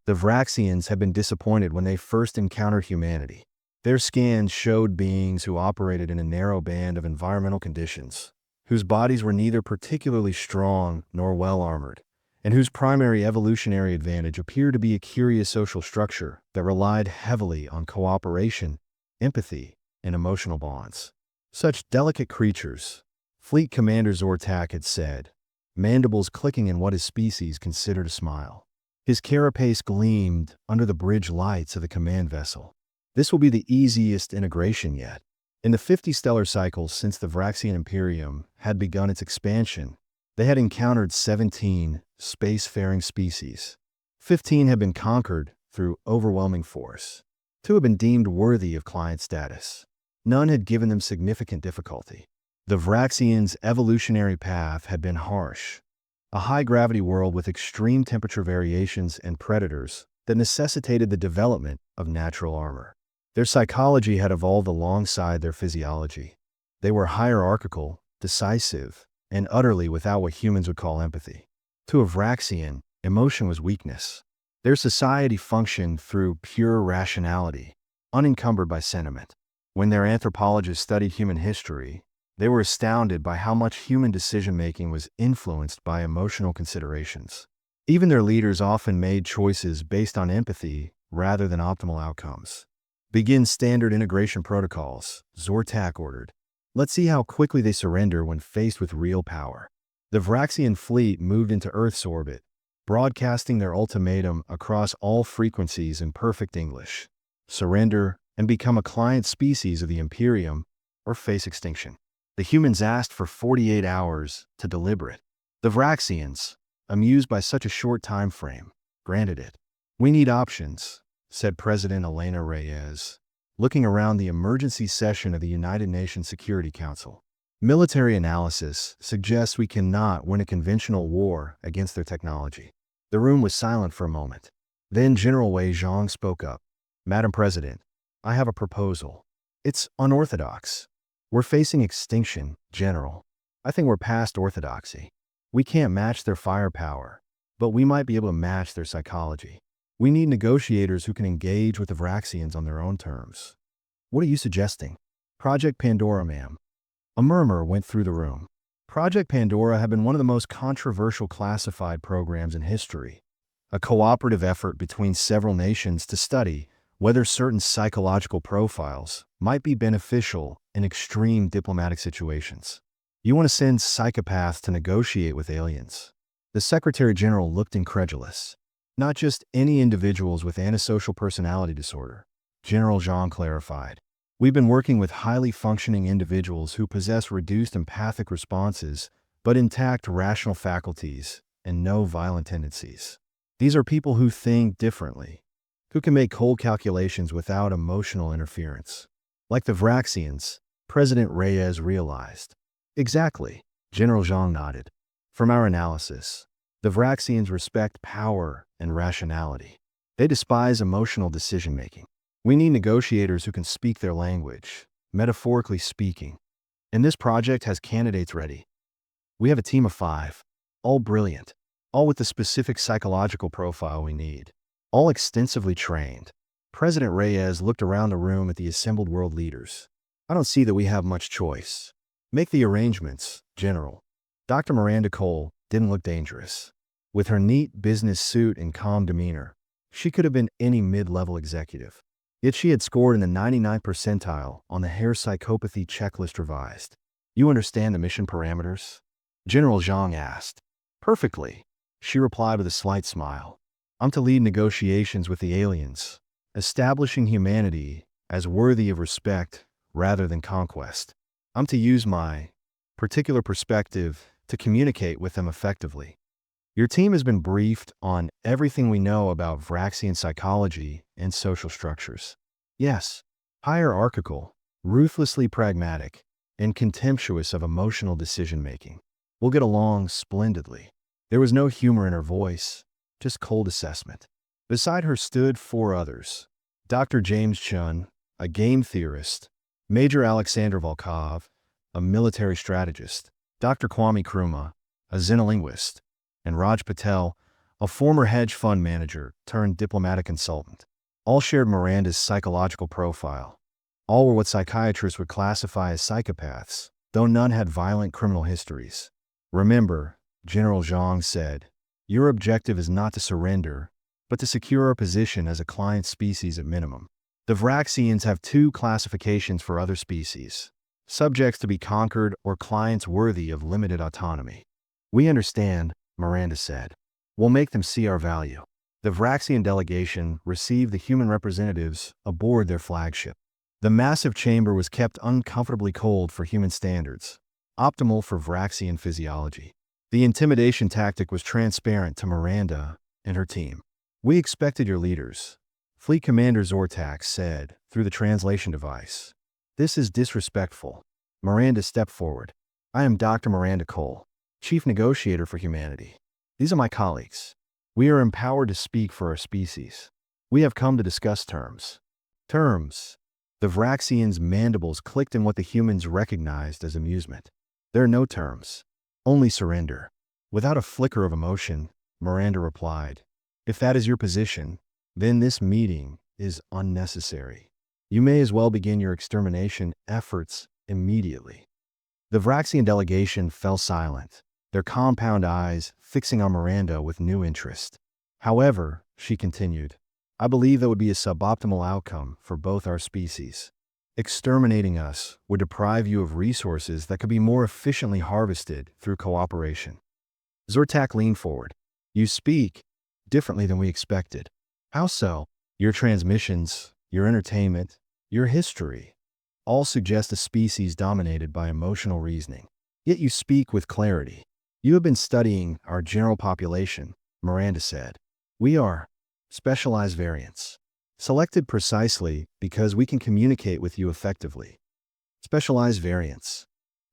The Vraxians had been disappointed when they first encountered humanity. Their scans showed beings who operated in a narrow band of environmental conditions, whose bodies were neither particularly strong nor well-armored, and whose primary evolutionary advantage appeared to be a curious social structure that relied heavily on cooperation, empathy, and emotional bonds. Such delicate creatures, Fleet Commander Zortak had said, mandibles clicking in what his species considered a smile. His carapace gleamed under the bridge lights of the command vessel. This will be the easiest integration yet. In the 50 stellar cycles since the Vraxian Imperium had begun its expansion, they had encountered 17 spacefaring species. 15 had been conquered through overwhelming force. 2 had been deemed worthy of client status. None had given them significant difficulty. The Vraxians' evolutionary path had been harsh. A high-gravity world with extreme temperature variations and predators that necessitated the development of natural armor. Their psychology had evolved alongside their physiology. They were hierarchical, decisive, and utterly without what humans would call empathy. To a Vraxian, emotion was weakness. Their society functioned through pure rationality, unencumbered by sentiment. When their anthropologists studied human history, they were astounded by how much human decision-making was influenced by emotional considerations. Even their leaders often made choices based on empathy rather than optimal outcomes. Begin standard integration protocols, Zortak ordered. Let's see how quickly they surrender when faced with real power. The Vraxian fleet moved into Earth's orbit, broadcasting their ultimatum across all frequencies in perfect English. Surrender and become a client species of the Imperium, or face extinction. The humans asked for 48 hours to deliberate. The Vraxians, amused by such a short time frame, granted it. We need options, said President Elena Reyes, looking around the emergency session of the United Nations Security Council. Military analysis suggests we cannot win a conventional war against their technology. The room was silent for a moment. Then General Wei Zhang spoke up. Madam President, I have a proposal. It's unorthodox. We're facing extinction, General. I think we're past orthodoxy. We can't match their firepower, but we might be able to match their psychology. We need negotiators who can engage with the Vraxians on their own terms. What are you suggesting? Project Pandora, ma'am. A murmur went through the room. Project Pandora had been one of the most controversial classified programs in history, a cooperative effort between several nations to study whether certain psychological profiles might be beneficial in extreme diplomatic situations. You want to send psychopaths to negotiate with aliens? The Secretary General looked incredulous. Not just any individuals with antisocial personality disorder, General Zhang clarified. We've been working with highly functioning individuals who possess reduced empathic responses, but intact rational faculties and no violent tendencies. These are people who think differently, who can make cold calculations without emotional interference. Like the Vraxians, President Reyes realized. Exactly, General Zhang nodded. From our analysis, the Vraxians respect power and rationality. They despise emotional decision-making. We need negotiators who can speak their language, metaphorically speaking. And this project has candidates ready. We have a team of 5, all brilliant, all with the specific psychological profile we need, all extensively trained. President Reyes looked around the room at the assembled world leaders. I don't see that we have much choice. Make the arrangements, General. Dr. Miranda Cole didn't look dangerous. With her neat business suit and calm demeanor, she could have been any mid-level executive. Yet she had scored in the 99th percentile on the Hair Psychopathy Checklist Revised. You understand the mission parameters? General Zhang asked. Perfectly, she replied with a slight smile. I'm to lead negotiations with the aliens, establishing humanity as worthy of respect rather than conquest. I'm to use my particular perspective to communicate with them effectively. Your team has been briefed on everything we know about Vraxian psychology and social structures. Yes, hierarchical, ruthlessly pragmatic, and contemptuous of emotional decision-making. We'll get along splendidly. There was no humor in her voice, just cold assessment. Beside her stood 4 others. Dr. James Chun, a game theorist, Major Alexander Volkov, a military strategist, Dr. Kwame Nkrumah, a xenolinguist, and Raj Patel, a former hedge fund manager turned diplomatic consultant. All shared Miranda's psychological profile. All were what psychiatrists would classify as psychopaths, though none had violent criminal histories. Remember, General Zhang said, your objective is not to surrender, but to secure our position as a client species at minimum. The Vraxians have two classifications for other species: subjects to be conquered or clients worthy of limited autonomy. We understand, Miranda said. We'll make them see our value. The Vraxian delegation received the human representatives aboard their flagship. The massive chamber was kept uncomfortably cold for human standards, optimal for Vraxian physiology. The intimidation tactic was transparent to Miranda and her team. We expected your leaders, Fleet Commander Zortak said through the translation device. This is disrespectful. Miranda stepped forward. I am Dr. Miranda Cole, Chief Negotiator for Humanity. These are my colleagues. We are empowered to speak for our species. We have come to discuss terms. Terms. The Vraxians' mandibles clicked in what the humans recognized as amusement. There are no terms. Only surrender. Without a flicker of emotion, Miranda replied, if that is your position, then this meeting is unnecessary. You may as well begin your extermination efforts immediately. The Vraxian delegation fell silent, their compound eyes fixing on Miranda with new interest. However, she continued, I believe that would be a suboptimal outcome for both our species. Exterminating us would deprive you of resources that could be more efficiently harvested through cooperation. Zortak leaned forward. You speak differently than we expected. How so? Your transmissions, your entertainment, your history, all suggest a species dominated by emotional reasoning. Yet you speak with clarity. You have been studying our general population, Miranda said. We are specialized variants, selected precisely because we can communicate with you effectively. Specialized variants.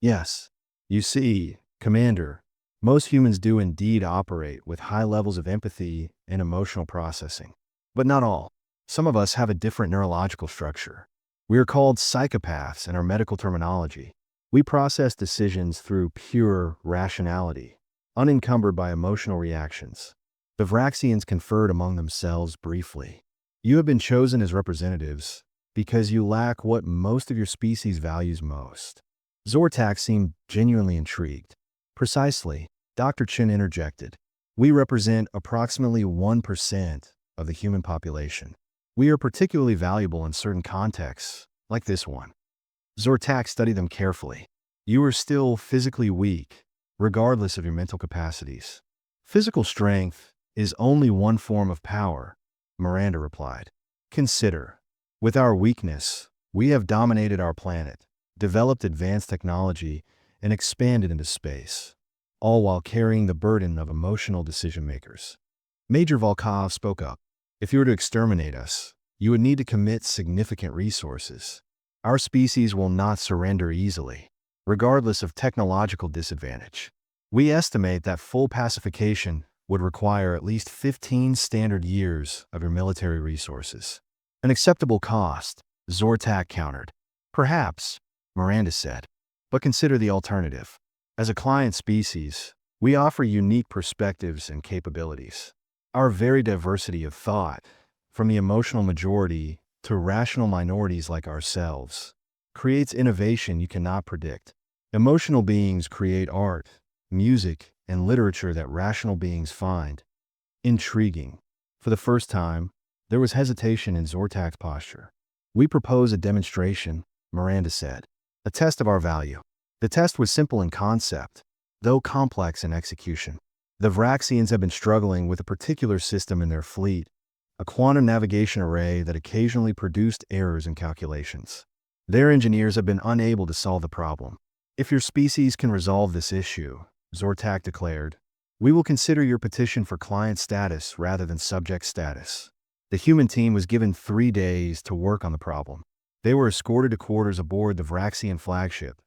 Yes. You see, Commander, most humans do indeed operate with high levels of empathy and emotional processing. But not all. Some of us have a different neurological structure. We are called psychopaths in our medical terminology. We process decisions through pure rationality, unencumbered by emotional reactions. The Vraxians conferred among themselves briefly. You have been chosen as representatives because you lack what most of your species values most. Zortak seemed genuinely intrigued. Precisely, Dr. Chin interjected. We represent approximately 1% of the human population. We are particularly valuable in certain contexts, like this one. Zortak studied them carefully. You are still physically weak, regardless of your mental capacities. Physical strength is only one form of power, Miranda replied. Consider, with our weakness, we have dominated our planet, developed advanced technology, and expanded into space, all while carrying the burden of emotional decision-makers. Major Volkov spoke up. If you were to exterminate us, you would need to commit significant resources. Our species will not surrender easily, regardless of technological disadvantage. We estimate that full pacification would require at least 15 standard years of your military resources. An acceptable cost, Zortak countered. Perhaps, Miranda said, but consider the alternative. As a client species, we offer unique perspectives and capabilities. Our very diversity of thought, from the emotional majority to rational minorities like ourselves, creates innovation you cannot predict. Emotional beings create art, music, and literature that rational beings find intriguing. For the first time, there was hesitation in Zortak's posture. We propose a demonstration, Miranda said, a test of our value. The test was simple in concept, though complex in execution. The Vraxians have been struggling with a particular system in their fleet, a quantum navigation array that occasionally produced errors in calculations. Their engineers have been unable to solve the problem. If your species can resolve this issue, Zortak declared, we will consider your petition for client status rather than subject status. The human team was given 3 days to work on the problem. They were escorted to quarters aboard the Vraxian flagship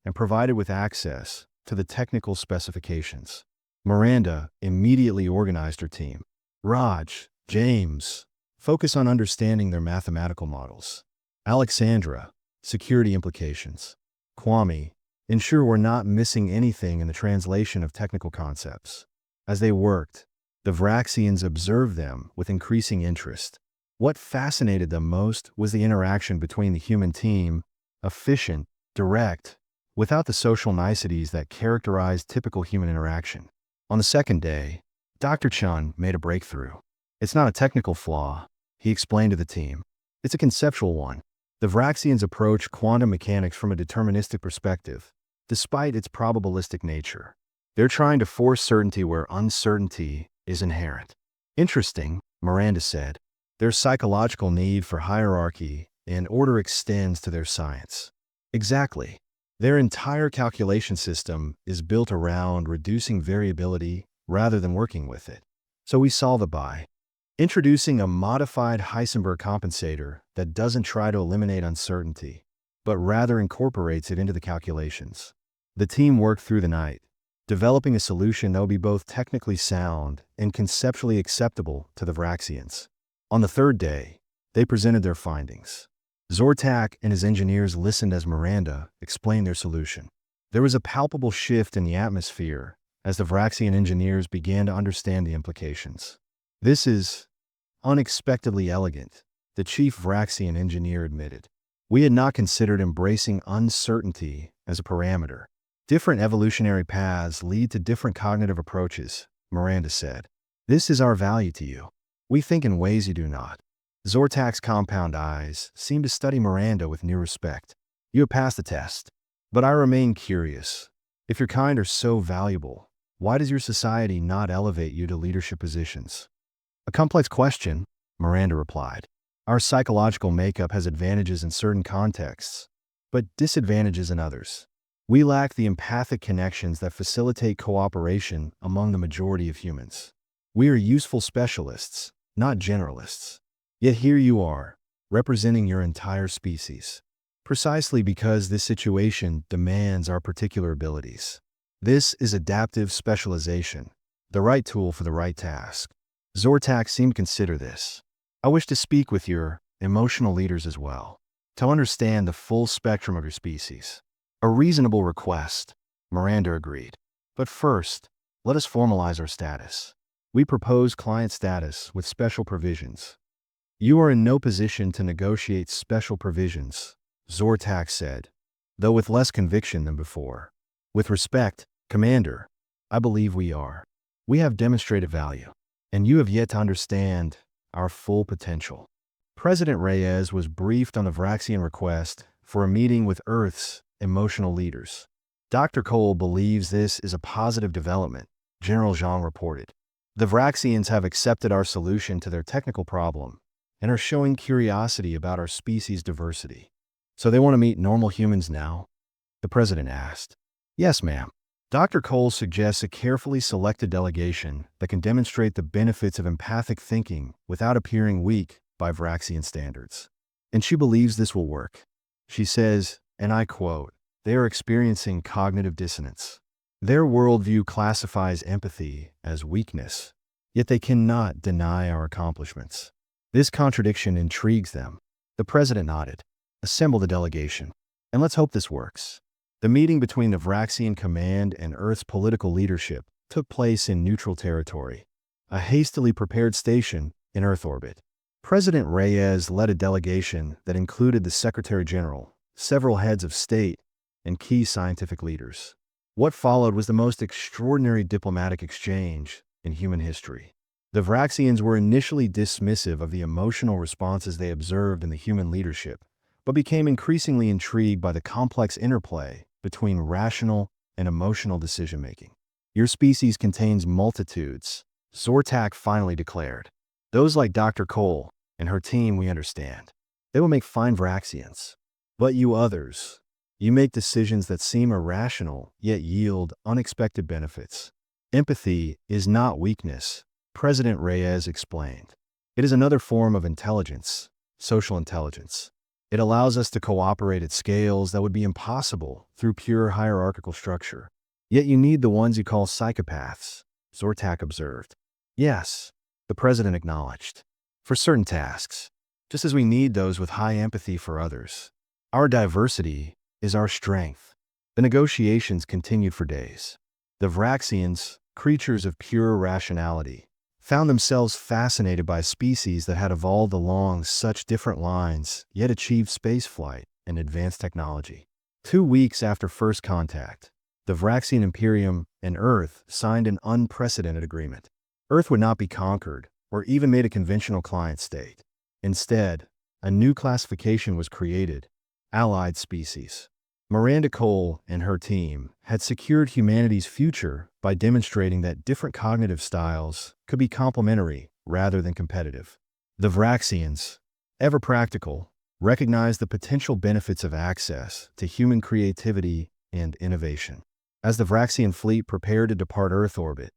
and provided with access to the technical specifications. Miranda immediately organized her team. Raj, James, focus on understanding their mathematical models. Alexandra, security implications. Kwame, ensure we're not missing anything in the translation of technical concepts. As they worked, the Vraxians observed them with increasing interest. What fascinated them most was the interaction between the human team, efficient, direct, without the social niceties that characterize typical human interaction. On the second day, Dr. Chun made a breakthrough. It's not a technical flaw, he explained to the team. It's a conceptual one. The Vraxians approach quantum mechanics from a deterministic perspective, despite its probabilistic nature. They're trying to force certainty where uncertainty is inherent. Interesting, Miranda said. Their psychological need for hierarchy and order extends to their science. Exactly. Their entire calculation system is built around reducing variability rather than working with it. So we solve it by introducing a modified Heisenberg compensator that doesn't try to eliminate uncertainty, but rather incorporates it into the calculations. The team worked through the night, developing a solution that would be both technically sound and conceptually acceptable to the Vraxians. On the third day, they presented their findings. Zortak and his engineers listened as Miranda explained their solution. There was a palpable shift in the atmosphere as the Vraxian engineers began to understand the implications. This is unexpectedly elegant, the chief Vraxian engineer admitted. We had not considered embracing uncertainty as a parameter. Different evolutionary paths lead to different cognitive approaches, Miranda said. This is our value to you. We think in ways you do not. Zortak's compound eyes seemed to study Miranda with new respect. You have passed the test. But I remain curious. If your kind are so valuable, why does your society not elevate you to leadership positions? A complex question, Miranda replied. Our psychological makeup has advantages in certain contexts, but disadvantages in others. We lack the empathic connections that facilitate cooperation among the majority of humans. We are useful specialists, not generalists. Yet here you are, representing your entire species. Precisely because this situation demands our particular abilities. This is adaptive specialization, the right tool for the right task. Zortak seemed to consider this. I wish to speak with your emotional leaders as well, to understand the full spectrum of your species. A reasonable request, Miranda agreed. But first, let us formalize our status. We propose client status with special provisions. You are in no position to negotiate special provisions, Zortak said, though with less conviction than before. With respect, Commander, I believe we are. We have demonstrated value, and you have yet to understand our full potential. President Reyes was briefed on the Vraxian request for a meeting with Earth's emotional leaders. Dr. Cole believes this is a positive development, General Zhang reported. The Vraxians have accepted our solution to their technical problem and are showing curiosity about our species' diversity. So they want to meet normal humans now? The president asked. Yes, ma'am. Dr. Cole suggests a carefully selected delegation that can demonstrate the benefits of empathic thinking without appearing weak by Vraxian standards. And she believes this will work. She says, and I quote, they are experiencing cognitive dissonance. Their worldview classifies empathy as weakness, yet they cannot deny our accomplishments. This contradiction intrigues them. The president nodded. Assemble the delegation, and let's hope this works. The meeting between the Vraxian command and Earth's political leadership took place in neutral territory, a hastily prepared station in Earth orbit. President Reyes led a delegation that included the Secretary General, several heads of state, and key scientific leaders. What followed was the most extraordinary diplomatic exchange in human history. The Vraxians were initially dismissive of the emotional responses they observed in the human leadership, but became increasingly intrigued by the complex interplay between rational and emotional decision-making. Your species contains multitudes, Zortak finally declared. Those like Dr. Cole and her team we understand. They will make fine Vraxians. But you others, you make decisions that seem irrational yet yield unexpected benefits. Empathy is not weakness, President Reyes explained. It is another form of intelligence, social intelligence. It allows us to cooperate at scales that would be impossible through pure hierarchical structure. Yet you need the ones you call psychopaths, Zortak observed. Yes, the president acknowledged. For certain tasks, just as we need those with high empathy for others. Our diversity is our strength. The negotiations continued for days. The Vraxians, creatures of pure rationality, found themselves fascinated by a species that had evolved along such different lines, yet achieved spaceflight and advanced technology. 2 weeks after first contact, the Vraxian Imperium and Earth signed an unprecedented agreement. Earth would not be conquered or even made a conventional client state. Instead, a new classification was created: allied species. Miranda Cole and her team had secured humanity's future by demonstrating that different cognitive styles could be complementary rather than competitive. The Vraxians, ever practical, recognized the potential benefits of access to human creativity and innovation. As the Vraxian fleet prepared to depart Earth orbit,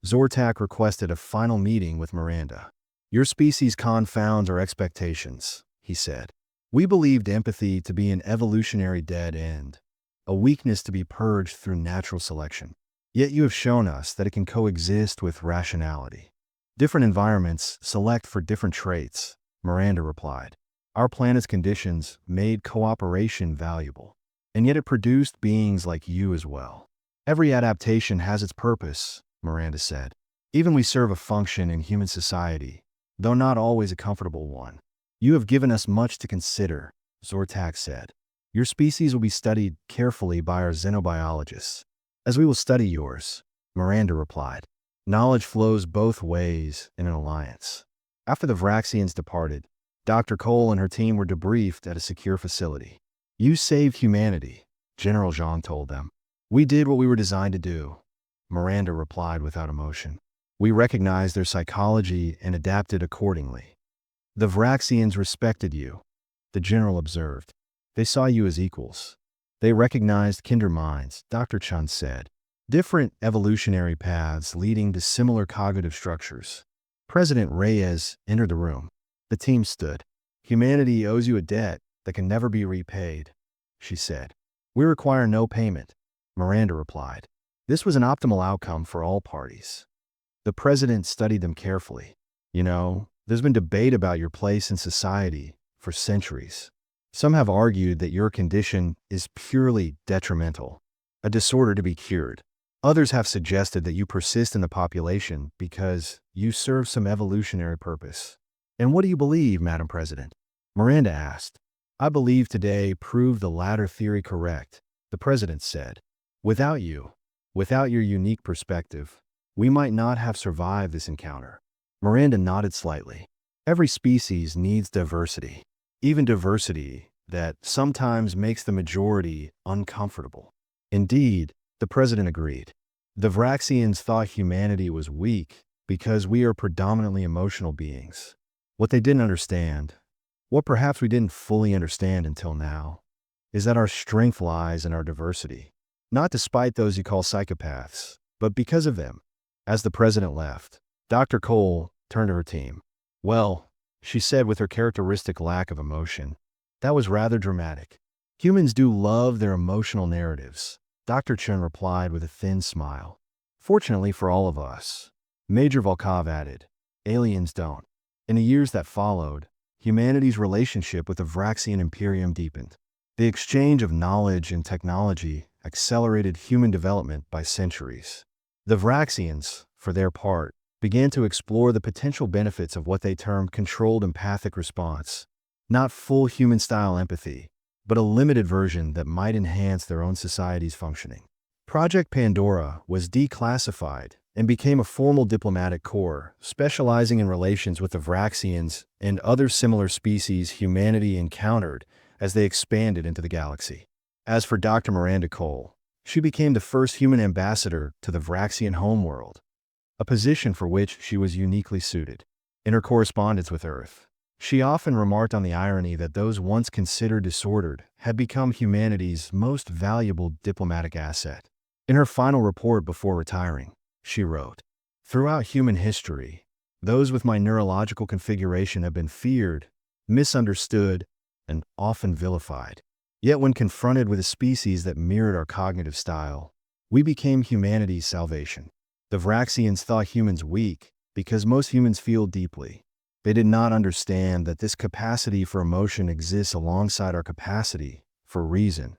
Zortak requested a final meeting with Miranda. "Your species confounds our expectations," he said. "We believed empathy to be an evolutionary dead end, a weakness to be purged through natural selection. Yet you have shown us that it can coexist with rationality." "Different environments select for different traits," Miranda replied. "Our planet's conditions made cooperation valuable, and yet it produced beings like you as well." "Every adaptation has its purpose," Miranda said. "Even we serve a function in human society, though not always a comfortable one." "You have given us much to consider," Zortak said. "Your species will be studied carefully by our xenobiologists." "As we will study yours," Miranda replied. "Knowledge flows both ways in an alliance." After the Vraxians departed, Dr. Cole and her team were debriefed at a secure facility. "You saved humanity," General Zhang told them. "We did what we were designed to do," Miranda replied without emotion. "We recognized their psychology and adapted accordingly." "The Vraxians respected you," the general observed. "They saw you as equals. They recognized kindred minds," Dr. Chun said. "Different evolutionary paths leading to similar cognitive structures." President Reyes entered the room. The team stood. "Humanity owes you a debt that can never be repaid," she said. "We require no payment," Miranda replied. This was an optimal outcome for all parties. The president studied them carefully. "You know, there's been debate about your place in society for centuries. Some have argued that your condition is purely detrimental, a disorder to be cured. Others have suggested that you persist in the population because you serve some evolutionary purpose." "And what do you believe, Madam President?" Miranda asked. "I believe today proved the latter theory correct," the president said. Without your unique perspective, we might not have survived this encounter." Miranda nodded slightly. "Every species needs diversity, even diversity that sometimes makes the majority uncomfortable." "Indeed," the president agreed. "The Vraxians thought humanity was weak because we are predominantly emotional beings. What they didn't understand, what perhaps we didn't fully understand until now, is that our strength lies in our diversity. Not despite those you call psychopaths, but because of them." As the president left, Dr. Cole turned to her team. "Well," she said with her characteristic lack of emotion, "that was rather dramatic." "Humans do love their emotional narratives," Dr. Chun replied with a thin smile. "Fortunately for all of us," Major Volkov added, "aliens don't." In the years that followed, humanity's relationship with the Vraxian Imperium deepened. The exchange of knowledge and technology accelerated human development by centuries. The Vraxians, for their part, began to explore the potential benefits of what they termed controlled empathic response, not full human-style empathy, but a limited version that might enhance their own society's functioning. Project Pandora was declassified and became a formal diplomatic corps, specializing in relations with the Vraxians and other similar species humanity encountered as they expanded into the galaxy. As for Dr. Miranda Cole, she became the first human ambassador to the Vraxian homeworld, a position for which she was uniquely suited. In her correspondence with Earth, she often remarked on the irony that those once considered disordered had become humanity's most valuable diplomatic asset. In her final report before retiring, she wrote, "Throughout human history, those with my neurological configuration have been feared, misunderstood, and often vilified. Yet when confronted with a species that mirrored our cognitive style, we became humanity's salvation." The Vraxians thought humans weak because most humans feel deeply. They did not understand that this capacity for emotion exists alongside our capacity for reason,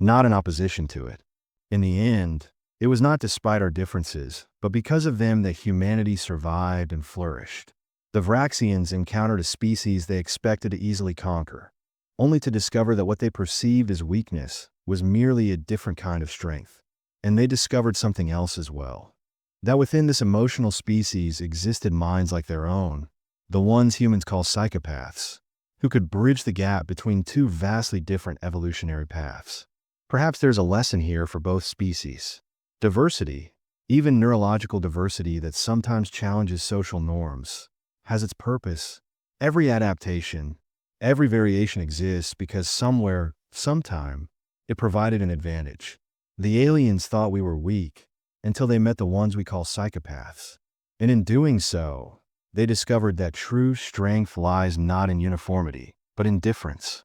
not in opposition to it. In the end, It was not despite our differences, but because of them that humanity survived and flourished. The Vraxians encountered a species they expected to easily conquer, only to discover that what they perceived as weakness was merely a different kind of strength. And they discovered something else as well. That within this emotional species existed minds like their own, the ones humans call psychopaths, who could bridge the gap between two vastly different evolutionary paths. Perhaps there's a lesson here for both species. Diversity, even neurological diversity that sometimes challenges social norms, has its purpose. Every adaptation, every variation exists because somewhere, sometime, it provided an advantage. The aliens thought we were weak until they met the ones we call psychopaths. And in doing so, they discovered that true strength lies not in uniformity, but in difference.